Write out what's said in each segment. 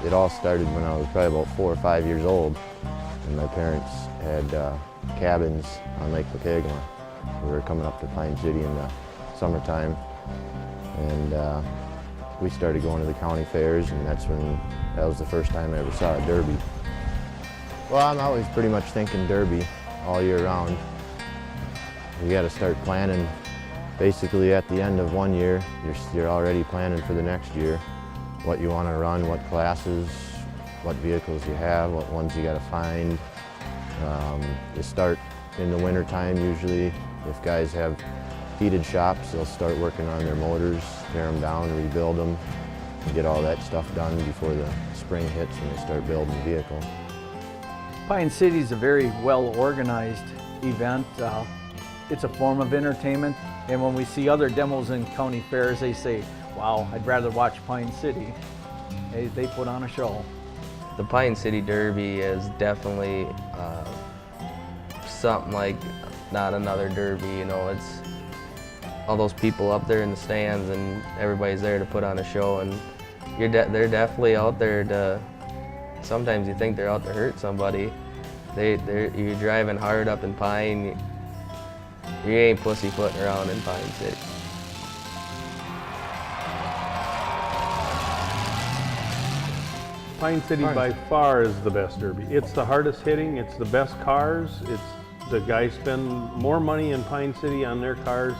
It all started when I was probably about 4 or 5 years old, and my parents had cabins on Lake Pokegama. We were coming up to Pine City in the summertime, and we started going to the county fairs, and that was the first time I ever saw a derby. Well, I'm always pretty much thinking derby all year round. You got to start planning basically at the end of one year. You're already planning for the next year, what you want to run, what classes, what vehicles you have, what ones you got to find. You start in the winter time usually. If guys have heated shops, they'll start working on their motors, tear them down, rebuild them, and get all that stuff done before the spring hits and they start building the vehicle. Pine City is a very well-organized event. It's a form of entertainment, and when we see other demos in county fairs, they say, wow, I'd rather watch Pine City. They put on a show. The Pine City Derby is definitely something like not another derby, you know. It's all those people up there in the stands and everybody's there to put on a show, and they're definitely out there to, sometimes you think they're out to hurt somebody. You're driving hard up in Pine, you ain't pussyfooting around in Pine City. Pine City by far is the best derby. It's the hardest hitting, it's the best cars, the guys spend more money in Pine City on their cars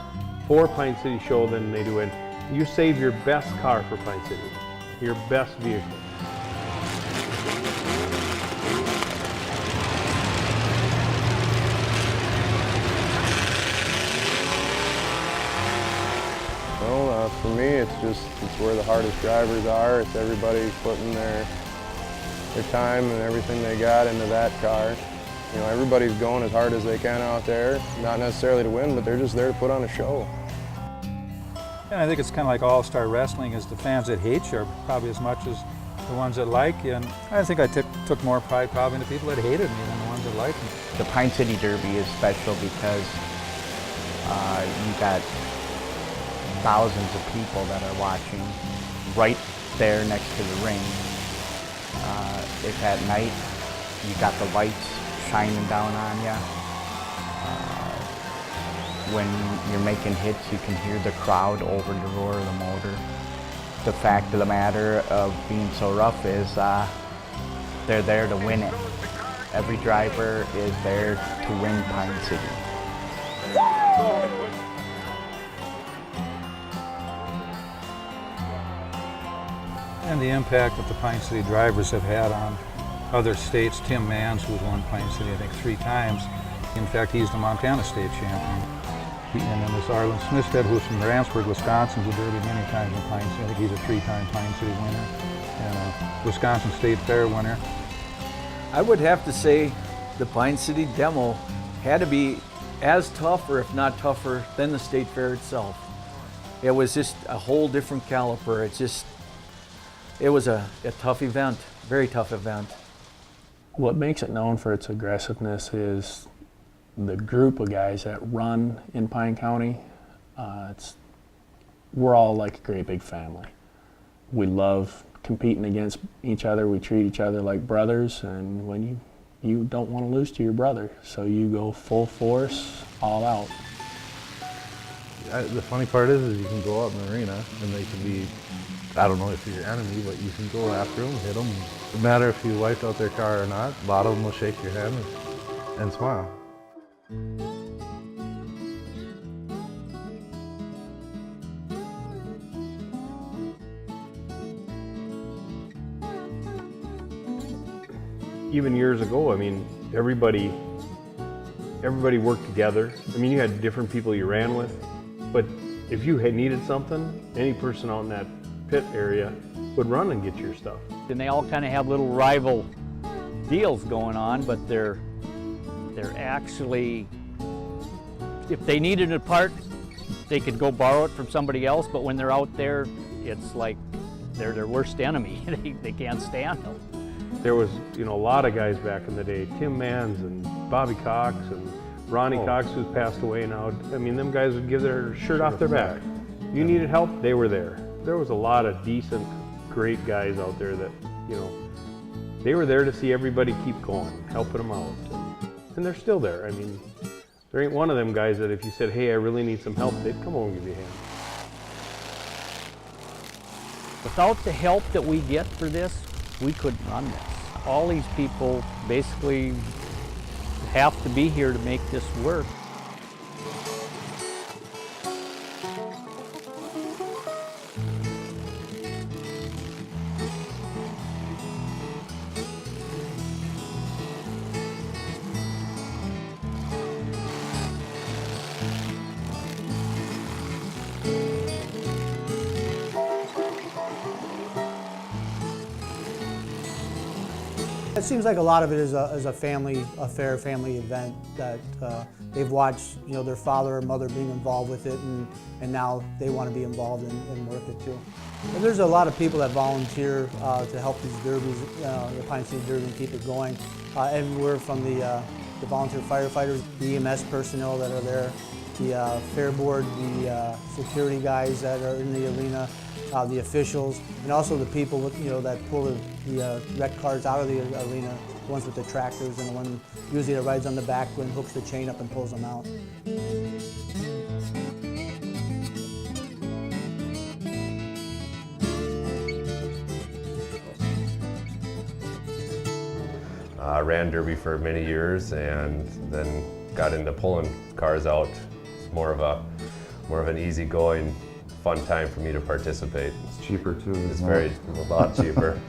for Pine City show than they do in. You save your best car for Pine City, your best vehicle. Well, for me, it's where the hardest drivers are. It's everybody putting their time and everything they got into that car. You know, everybody's going as hard as they can out there, not necessarily to win, but they're just there to put on a show. And I think it's kind of like all-star wrestling, is the fans that hate you are probably as much as the ones that like you. And I think I took more pride probably in the people that hated me than the ones that liked me. The Pine City Derby is special because you got thousands of people that are watching right there next to the ring. If at night you got the lights shining down on you, when you're making hits you can hear the crowd over the roar of the motor. The fact of the matter of being so rough is they're there to win it. Every driver is there to win Pine City. And the impact that the Pine City drivers have had on other states. Tim Mans, who's won Pine City I think 3 times. In fact, he's the Montana state champion. And then there's Arlen Smithstead, who's from Randsburg, Wisconsin, who derby many times in Pine City. I think he's a 3-time Pine City winner and a Wisconsin State Fair winner. I would have to say the Pine City demo had to be as tough, or if not tougher, than the state fair itself. It was just a whole different caliber. It was a tough event, very tough event. What makes it known for its aggressiveness is the group of guys that run in Pine County. We're all like a great big family. We love competing against each other. We treat each other like brothers, and when you don't want to lose to your brother, so you go full force, all out. The funny part is you can go out in the arena and they can be, I don't know if you're your enemy, but you can go after them, hit them. No matter if you wiped out their car or not, a lot of them will shake your hand and smile. Even years ago, I mean, everybody worked together. I mean, you had different people you ran with, but if you had needed something, any person out in that pit area would run and get your stuff. And they all kind of have little rival deals going on, but they're actually, if they needed a part, they could go borrow it from somebody else, but when they're out there, it's like they're their worst enemy. They can't stand them. There was, a lot of guys back in the day, Tim Mans and Bobby Cox and Ronnie Cox, who's passed away now. I mean, them guys would give their shirt off their back. You needed help, they were there. There was a lot of decent, great guys out there that you know, they were there to see everybody keep going, helping them out. And they're still there. I mean, there ain't one of them guys that if you said, hey, I really need some help, they'd come over and give you a hand. Without the help that we get for this, we couldn't run this. All these people basically have to be here to make this work. It seems like a lot of it is a family affair, family event that they've watched, you know, their father or mother being involved with it, and now they want to be involved and work it too. And there's a lot of people that volunteer to help these derbies, the Pine City Derby, and keep it going. Everywhere from the volunteer firefighters, the EMS personnel that are there, the fair board, the security guys that are in the arena, the officials, and also the people, you know, that pull the wreck cars out of the arena, the ones with the tractors, and the one usually that rides on the back and hooks the chain up and pulls them out. I ran derby for many years and then got into pulling cars out. It's more of an easygoing, fun time for me to participate. It's cheaper too. It's a lot cheaper.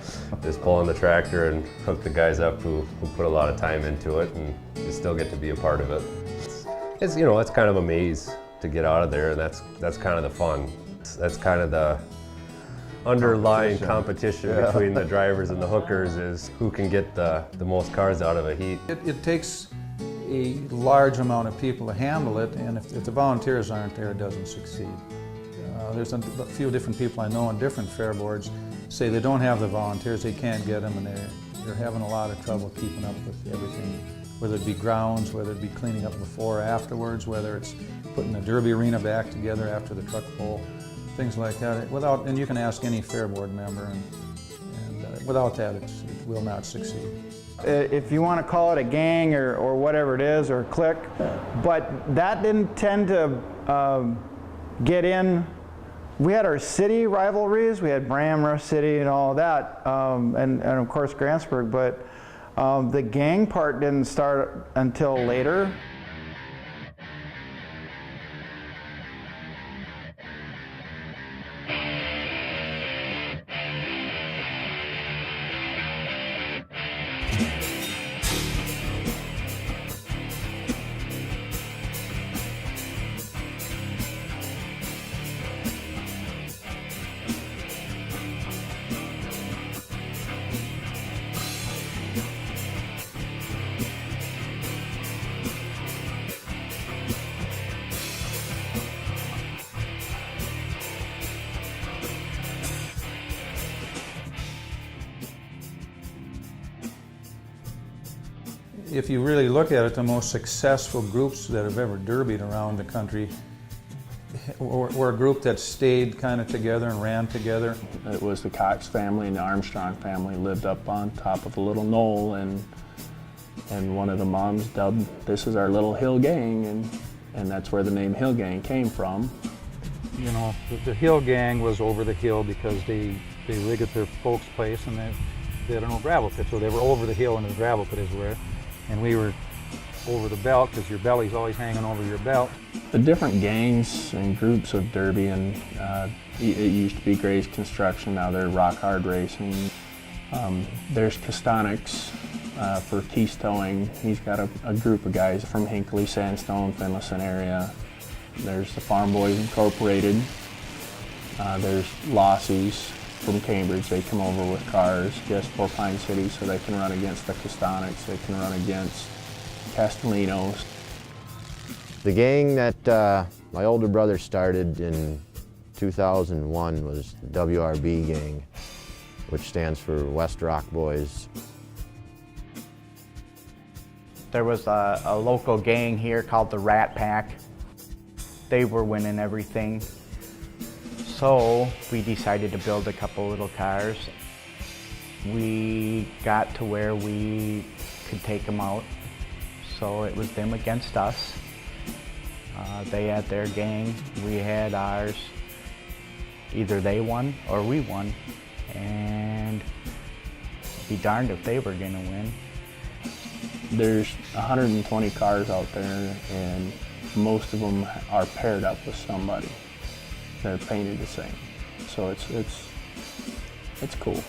Just pulling the tractor and hook the guys up who put a lot of time into it, and you still get to be a part of it. It's you know, it's kind of a maze to get out of there, and that's kind of the fun. That's kind of the underlying competition between the drivers and the hookers, is who can get the most cars out of a heat. It takes a large amount of people to handle it, and if the volunteers aren't there, it doesn't succeed. There's a few different people I know on different fair boards say they don't have the volunteers, they can't get them, and they're having a lot of trouble keeping up with everything, whether it be grounds, whether it be cleaning up before or afterwards, whether it's putting the derby arena back together after the truck pull, things like that. And you can ask any fair board member, and without that, it will not succeed. If you want to call it a gang or whatever it is, or a clique, but that didn't tend to get in. We had our city rivalries. We had Brammer City and all that, and of course Grantsburg, but the gang part didn't start until later. If you really look at it, the most successful groups that have ever derbied around the country were a group that stayed kind of together and ran together. It was the Cox family and the Armstrong family lived up on top of a little knoll, and one of the moms dubbed, "This is our little hill gang," and that's where the name Hill Gang came from. You know, the hill gang was over the hill because they lived at their folks' place, and they had no gravel pit, so they were over the hill and the gravel pit is where. And we were over the belt because your belly's always hanging over your belt. The different gangs and groups of derby, and it used to be Gray's Construction, now they're Rock Hard Racing. There's Castonics for Keys Towing. He's got a group of guys from Hinckley, Sandstone, Finlayson area. There's the Farm Boys Incorporated. There's Lossies from Cambridge. They come over with cars just for Pine City so they can run against the Castonics, they can run against Castellinos. The gang that my older brother started in 2001 was the WRB gang, which stands for West Rock Boys. There was a local gang here called the Rat Pack. They were winning everything. So we decided to build a couple little cars. we got to where we could take them out. So it was them against us. They had their gang, we had ours. Either they won or we won, and be darned if they were gonna win. There's 120 cars out there, and most of them are paired up with somebody. They're painted the same, so it's cool.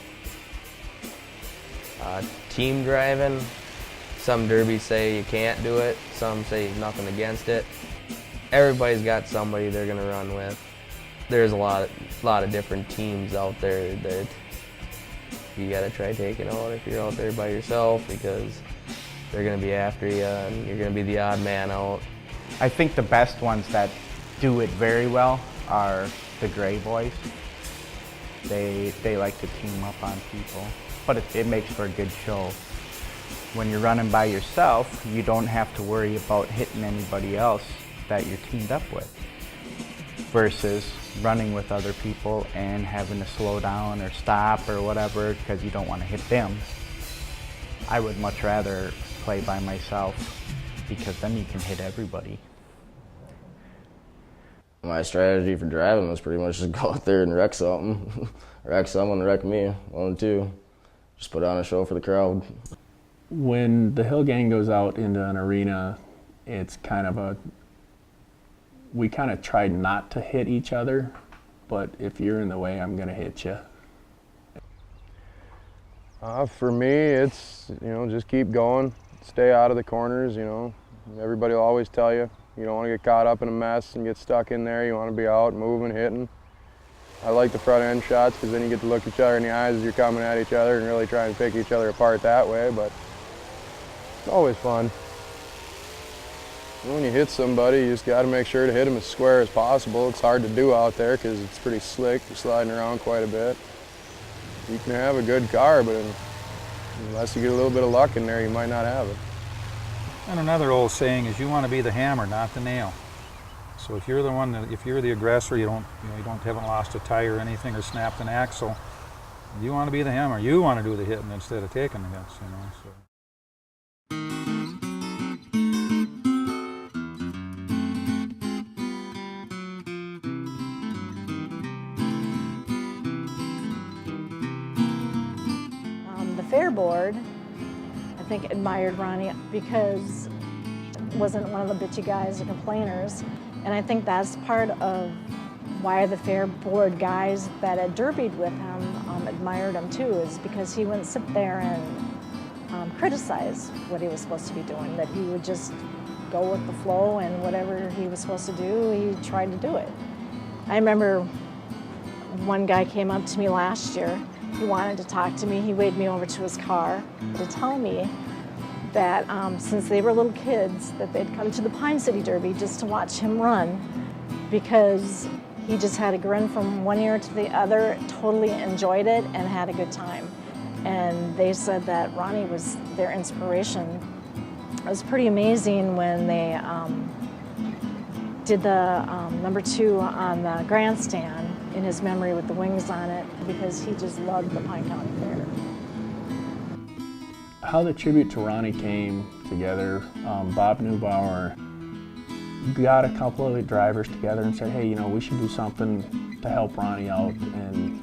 Team driving, some derbies say you can't do it, some say nothing against it. Everybody's got somebody they're gonna run with. There's a lot of different teams out there that you gotta try taking out if you're out there by yourself, because they're gonna be after you and you're gonna be the odd man out. I think the best ones that do it very well are the Gray Boys. They like to team up on people, but it makes for a good show. When you're running by yourself, you don't have to worry about hitting anybody else that you're teamed up with, versus running with other people and having to slow down or stop or whatever because you don't want to hit them. I would much rather play by myself because then you can hit everybody. My strategy for driving was pretty much just go out there and wreck something. Wreck someone, wreck me, one or two. Just put on a show for the crowd. When the Hill Gang goes out into an arena, it's kind of we kind of try not to hit each other, but if you're in the way, I'm gonna hit you. For me, it's, just keep going, stay out of the corners, Everybody will always tell you, you don't want to get caught up in a mess and get stuck in there. You want to be out, moving, hitting. I like the front end shots because then you get to look each other in the eyes as you're coming at each other and really try and pick each other apart that way, but it's always fun. When you hit somebody, you just got to make sure to hit them as square as possible. It's hard to do out there because it's pretty slick. You're sliding around quite a bit. You can have a good car, but unless you get a little bit of luck in there, you might not have it. And another old saying is, you want to be the hammer, not the nail. So if you're the one if you're the aggressor, you haven't lost a tire or anything or snapped an axle, you want to be the hammer. You want to do the hitting instead of taking the hits, So. Fair board, I think, admired Ronnie because he wasn't one of the bitchy guys or complainers, and I think that's part of why the fair board guys that had derbied with him admired him too, is because he wouldn't sit there and criticize what he was supposed to be doing, that he would just go with the flow, and whatever he was supposed to do, he tried to do it. I remember one guy came up to me last year. He wanted to talk to me. He waved me over to his car to tell me that since they were little kids, that they'd come to the Pine City Derby just to watch him run, because he just had a grin from one ear to the other, totally enjoyed it and had a good time. And they said that Ronnie was their inspiration. It was pretty amazing when they did the number 2 on the grandstand in his memory with the wings on it, because he just loved the Pine County Fair. How the tribute to Ronnie came together, Bob Neubauer got a couple of the drivers together and said, hey, we should do something to help Ronnie out, and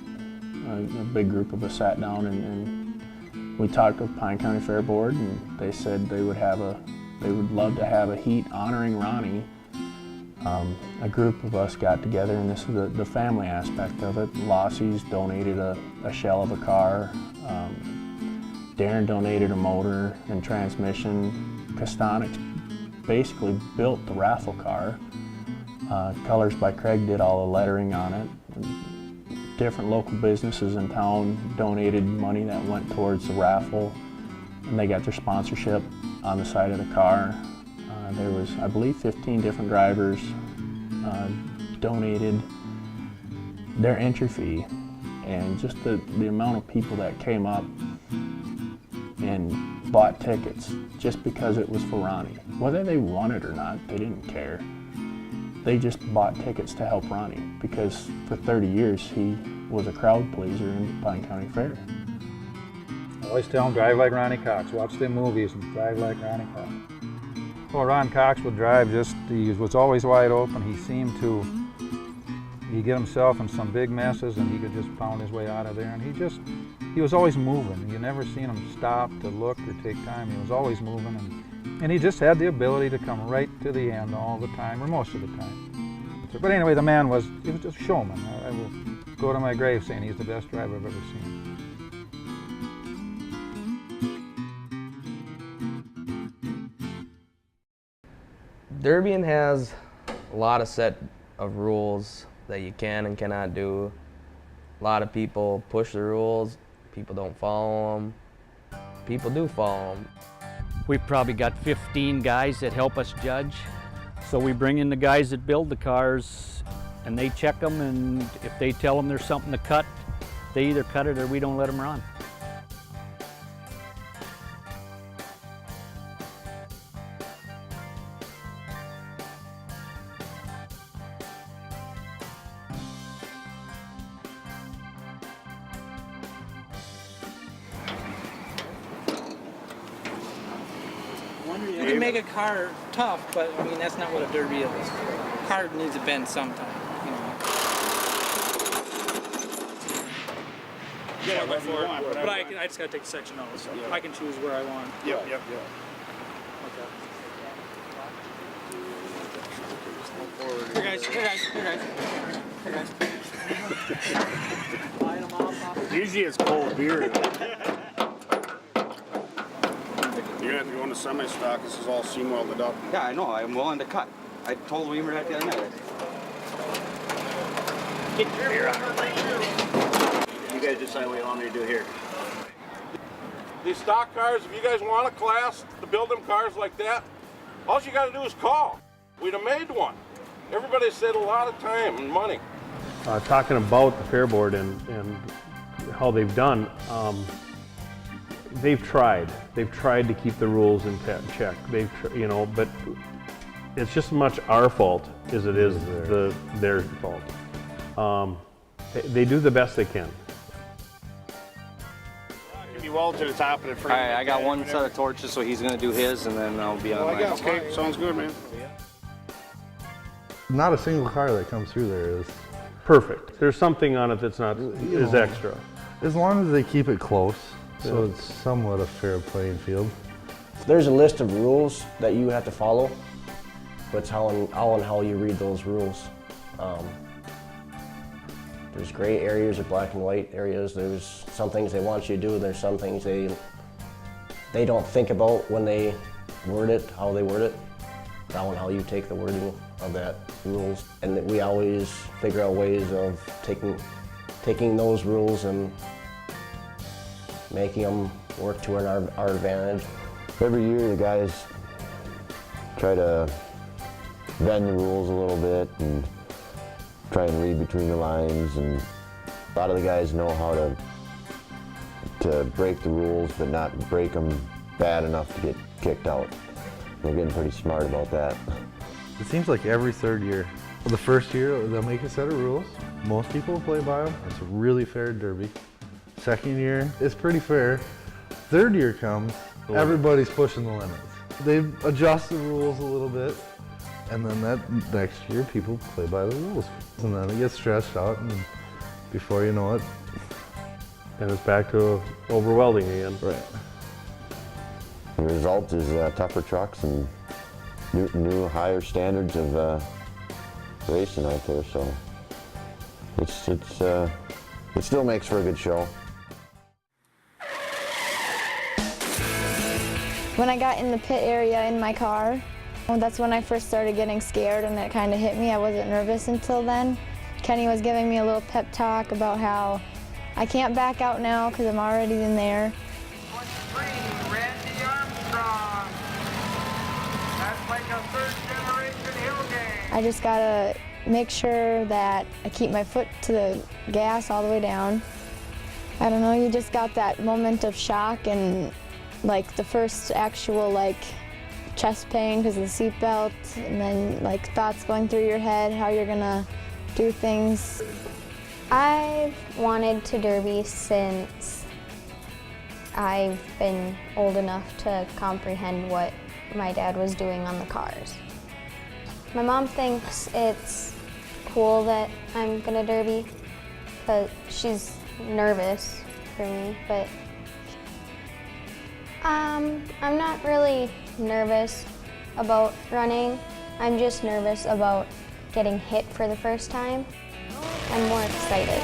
a big group of us sat down and we talked with Pine County Fair Board, and they said they would love to have a heat honoring Ronnie. A group of us got together, and this is the family aspect of it. Lossie's donated a shell of a car. Darren donated a motor and transmission. Castonics basically built the raffle car. Colors by Craig did all the lettering on it. Different local businesses in town donated money that went towards the raffle, and they got their sponsorship on the side of the car. There was, I believe, 15 different drivers donated their entry fee, and just the amount of people that came up and bought tickets just because it was for Ronnie. Whether they won it or not, they didn't care. They just bought tickets to help Ronnie because for 30 years he was a crowd pleaser in Pine County Fair. Always tell him, drive like Ronnie Cox. Watch them movies and drive like Ronnie Cox. Well, Ron Cox would drive he was always wide open. He seemed to, he'd get himself in some big messes and he could just pound his way out of there. And he was always moving. You never seen him stop to look or take time. He was always moving. And he just had the ability to come right to the end all the time, or most of the time. But anyway, the man he was just a showman. I will go to my grave saying he's the best driver I've ever seen. Derbying has a lot of set of rules that you can and cannot do. A lot of people push the rules, people don't follow them, people do follow them. We've probably got 15 guys that help us judge. So we bring in the guys that build the cars and they check them, and if they tell them there's something to cut, they either cut it or we don't let them run. You can make a car tough, but I mean that's not what a derby is. A car needs to bend sometime, you know. Yeah, but I just gotta take the section out, so I can choose where I want. Yep. Okay. Here guys. Usually it's cold beer. You're gonna have to go into semi-stock. This is all seam welded up. Yeah, I know. I'm willing to cut. I told Weimer that the other night. Get your beer on. You guys decide what you want me to do here. These stock cars, if you guys want a class to build them cars like that, all you got to do is call. We'd have made one. Everybody saved a lot of time and money. Talking about the Fair Board and how they've done, they've tried. They've tried to keep the rules in check. But it's just as much our fault as it is their fault. They do the best they can. Can be welded to the top of the frame. All right, I got one set of torches, so he's gonna do his, and then I'll be on mine. Okay, sounds good, man. Not a single car that comes through there is perfect. There's something on it that's not is extra. As long as they keep it close, so it's somewhat a fair playing field. There's a list of rules that you have to follow, but it's how you read those rules. There's gray areas or black and white areas. There's some things they want you to do, and there's some things they don't think about when they word it, how they word it. How and how you take the wording of that rules. And we always figure out ways of taking those rules and making them work to our advantage. Every year the guys try to bend the rules a little bit and try and read between the lines, and a lot of the guys know how to break the rules but not break them bad enough to get kicked out. They're getting pretty smart about that. It seems like every third year. Well, the first year they'll make a set of rules. Most people will play by them. It's a really fair derby. Second year, it's pretty fair. Third year comes, everybody's pushing the limits. They adjust the rules a little bit, and then that next year people play by the rules. And then it gets stretched out, and before you know it, and it's back to overwelding again. Right. The result is tougher trucks and new higher standards of racing out there. So it still makes for a good show. When I got in the pit area in my car, that's when I first started getting scared, and it kind of hit me. I wasn't nervous until then. Kenny was giving me a little pep talk about how I can't back out now because I'm already in there. Randy Armstrong. That's like a third-generation hill game. I just gotta make sure that I keep my foot to the gas all the way down. I don't know, you just got that moment of shock and like the first actual chest pain because of the seatbelt, and then thoughts going through your head, how you're gonna do things. I've wanted to derby since I've been old enough to comprehend what my dad was doing on the cars. My mom thinks it's cool that I'm gonna derby, but she's nervous for me, but I'm not really nervous about running. I'm just nervous about getting hit for the first time. I'm more excited.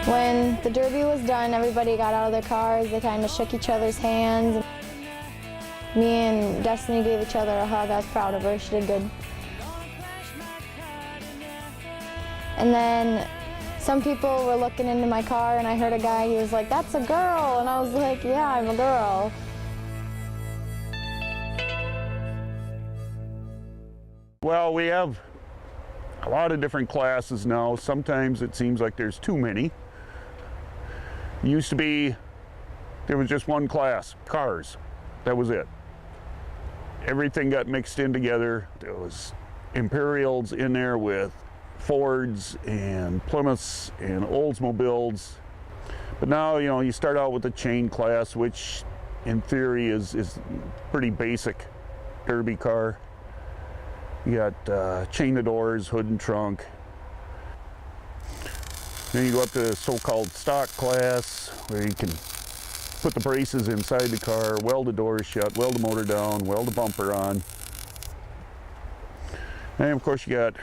When the derby was done, everybody got out of their cars. They kind of shook each other's hands. Me and Destiny gave each other a hug. I was proud of her. She did good. And then some people were looking into my car, and I heard a guy, he was like, "That's a girl." And I was like, "Yeah, I'm a girl." Well, we have a lot of different classes now. Sometimes it seems like there's too many. It used to be there was just one class, cars. That was it. Everything got mixed in together. There was Imperials in there with Fords and Plymouths and Oldsmobiles. But now, you know, you start out with the chain class, which in theory is pretty basic derby car. You got chain the doors, hood and trunk. Then you go up to the so-called stock class, where you can put the braces inside the car, weld the doors shut, weld the motor down, weld the bumper on. And of course you got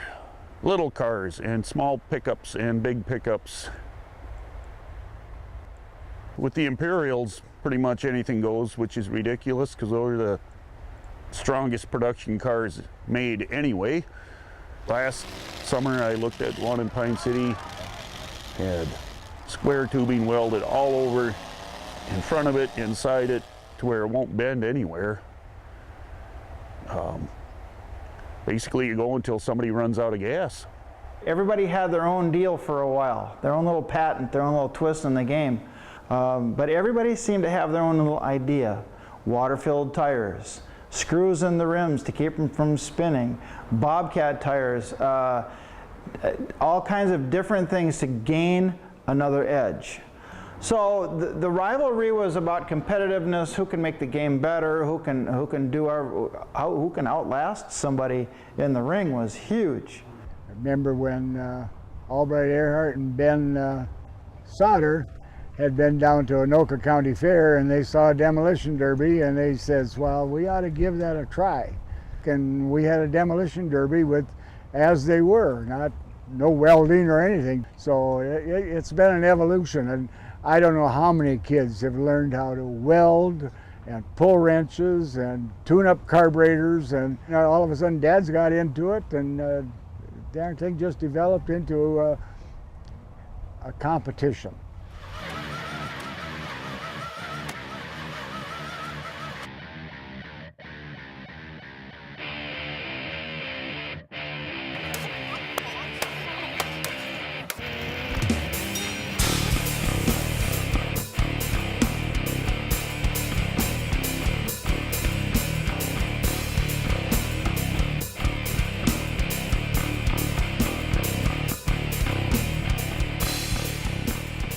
little cars and small pickups and big pickups. With the Imperials, pretty much anything goes, which is ridiculous because those are the strongest production cars made anyway. Last summer I looked at one in Pine City, had square tubing welded all over, in front of it, inside it, to where it won't bend anywhere. Basically you go until somebody runs out of gas. Everybody had their own deal for a while, their own little patent, their own little twist in the game. But everybody seemed to have their own little idea. Water-filled tires, screws in the rims to keep them from spinning, Bobcat tires, all kinds of different things to gain another edge. So the rivalry was about competitiveness, who can make the game better, who can outlast somebody in the ring was huge. I remember when Albright Earhart and Ben Sauter had been down to Anoka County Fair, and they saw a demolition derby, and they says, "Well, we ought to give that a try." And we had a demolition derby with as they were, no welding or anything. So it's been an evolution, and I don't know how many kids have learned how to weld and pull wrenches and tune up carburetors, and all of a sudden Dad's got into it, and the darn thing just developed into a competition.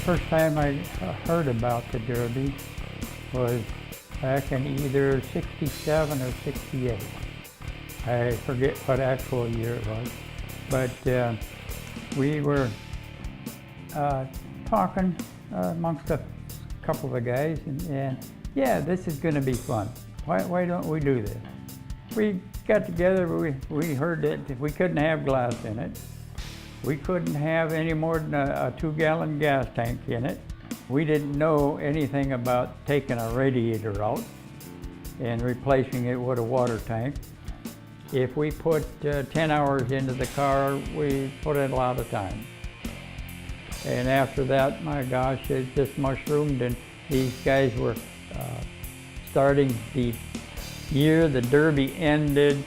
First time I heard about the Derby was back in either 67 or 68. I forget what actual year it was, but we were talking amongst a couple of the guys, and yeah, this is going to be fun. Why don't we do this? We got together, we heard that we couldn't have glass in it. We couldn't have any more than a 2-gallon gas tank in it. We didn't know anything about taking a radiator out and replacing it with a water tank. If we put 10 hours into the car, we put in a lot of time. And after that, my gosh, it just mushroomed, and these guys were starting the year the Derby ended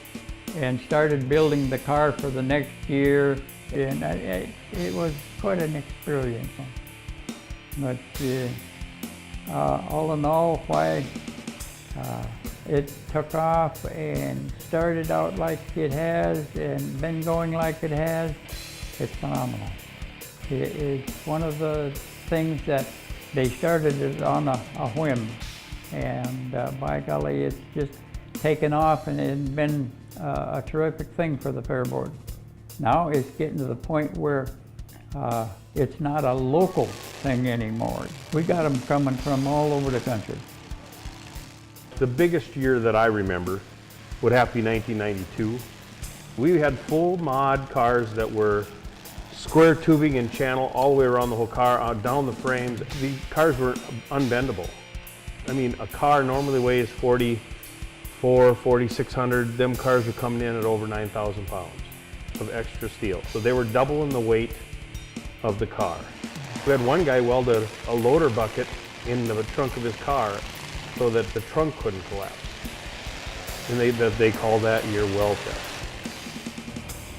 and started building the car for the next year. And it was quite an experience. But all in all, why it took off and started out like it has and been going like it has, it's phenomenal. It is one of the things that they started it on a whim, and by golly, it's just taken off, and it's been a terrific thing for the Fair Board. Now it's getting to the point where it's not a local thing anymore. We got them coming from all over the country. The biggest year that I remember would have to be 1992. We had full mod cars that were square tubing and channel all the way around the whole car, down the frames. The cars were unbendable. I mean, a car normally weighs 4,600. Them cars were coming in at over 9,000 pounds of extra steel. So they were doubling the weight of the car. We had one guy weld a loader bucket in the trunk of his car so that the trunk couldn't collapse. And they call that your well test.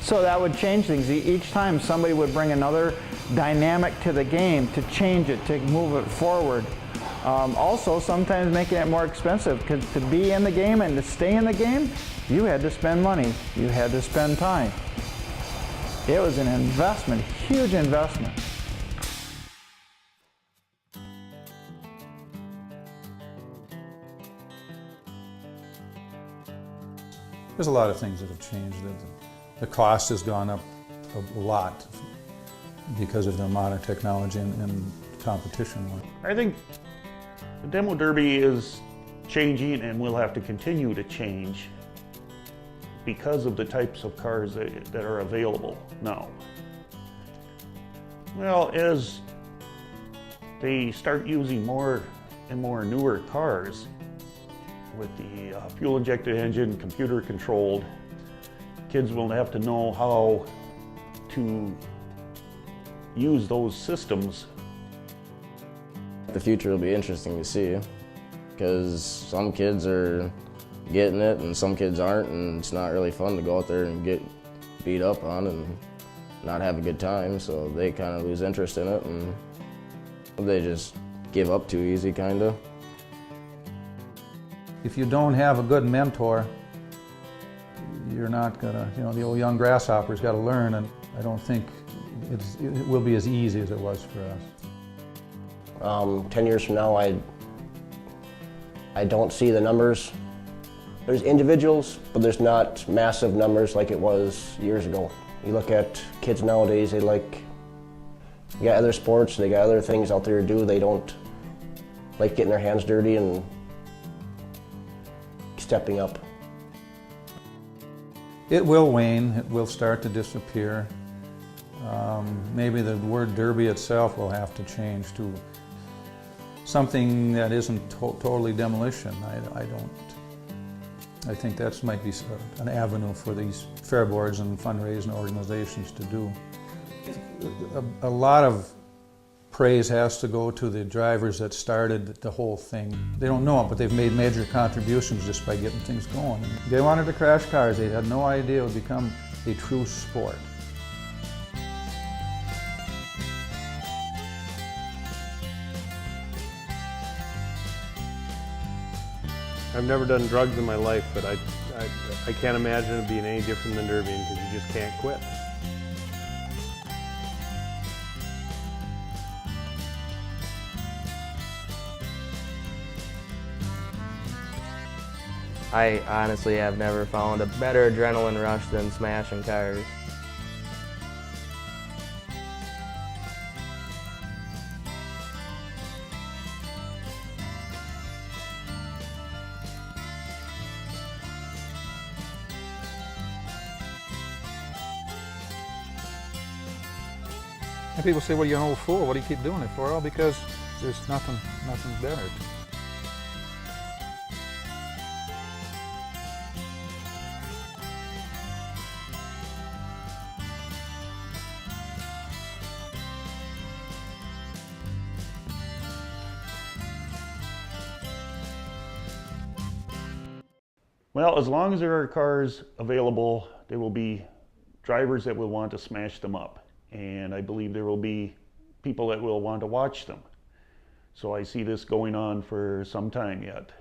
So that would change things. Each time somebody would bring another dynamic to the game to change it, to move it forward. Also, sometimes making it more expensive, because to be in the game and to stay in the game, you had to spend money. You had to spend time. It was an investment, huge investment. There's a lot of things that have changed. The cost has gone up a lot because of the modern technology and competition. I think the Demo Derby is changing and will have to continue to change because of the types of cars that are available now. Well, as they start using more and more newer cars with the fuel-injected engine, computer-controlled, kids will have to know how to use those systems. The future will be interesting to see, because some kids are getting it and some kids aren't, and it's not really fun to go out there and get beat up on and not have a good time, so they kind of lose interest in it and they just give up too easy, kind of. If you don't have a good mentor, you're not gonna, the old young grasshopper's got to learn, and I don't think it will be as easy as it was for us. 10 years from now, I don't see the numbers. There's individuals, but there's not massive numbers like it was years ago. You look at kids nowadays, they got other sports, they got other things out there to do. They don't like getting their hands dirty and stepping up. It will wane, it will start to disappear. Maybe the word derby itself will have to change to something that isn't totally demolition. I think that might be an avenue for these fair boards and fundraising organizations to do. A lot of praise has to go to the drivers that started the whole thing. They don't know it, but they've made major contributions just by getting things going. They wanted to crash cars. They had no idea it would become a true sport. I've never done drugs in my life, but I can't imagine it being any different than derbying, because you just can't quit. I honestly have never found a better adrenaline rush than smashing cars. And people say, well, you're an old fool. What do you keep doing it for? Well, because there's nothing better. Well, as long as there are cars available, there will be drivers that will want to smash them up. And I believe there will be people that will want to watch them. So I see this going on for some time yet.